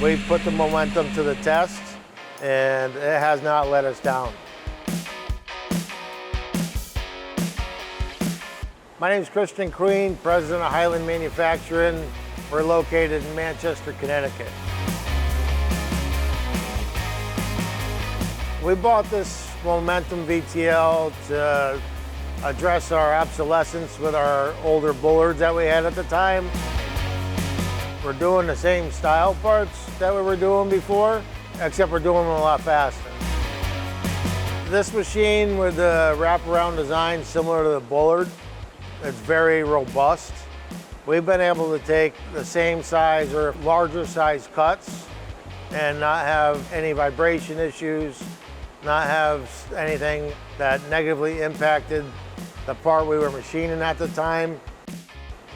We put the Momentum to the test, and it has not let us down. My name is Christian Queen, president of Highland Manufacturing. We're located in Manchester, Connecticut. We bought this Momentum VTL to address our obsolescence with our older Bullards that we had at the time. We're doing the same style parts that we were doing before, except we're doing them a lot faster. This machine with the wraparound design similar to the Bullard, it's very robust. We've been able to take the same size or larger size cuts and not have any vibration issues, not have anything that negatively impacted the part we were machining at the time.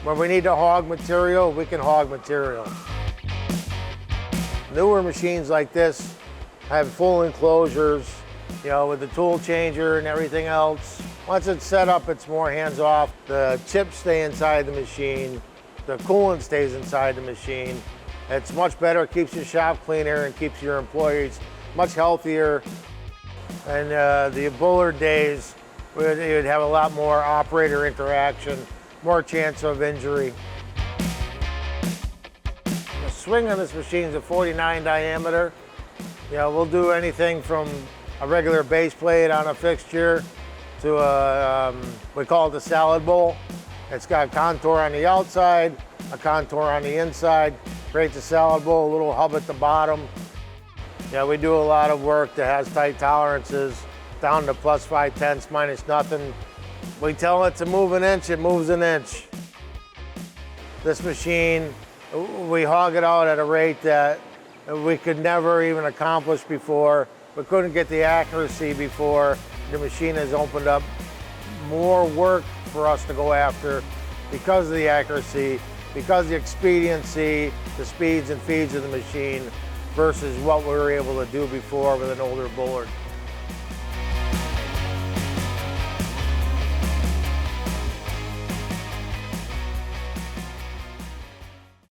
When we need to hog material, we can hog material. Newer machines like this have full enclosures, with the tool changer and everything else. Once it's set up, it's more hands-off. The chips stay inside the machine. The coolant stays inside the machine. It's much better, it keeps your shop cleaner and keeps your employees much healthier. And the Bullard days, you'd have a lot more operator interaction, more chance of injury. The swing on this machine is a 49 diameter. We'll do anything from a regular base plate on a fixture to we call it the salad bowl. It's got a contour on the outside, a contour on the inside, creates a salad bowl, a little hub at the bottom. We do a lot of work that has tight tolerances, down to +5/10, minus nothing. We tell it to move an inch, it moves an inch. This machine, we hog it out at a rate that we could never even accomplish before. We couldn't get the accuracy before. The machine has opened up more work for us to go after because of the accuracy, because of the expediency, the speeds and feeds of the machine versus what we were able to do before with an older Bullard.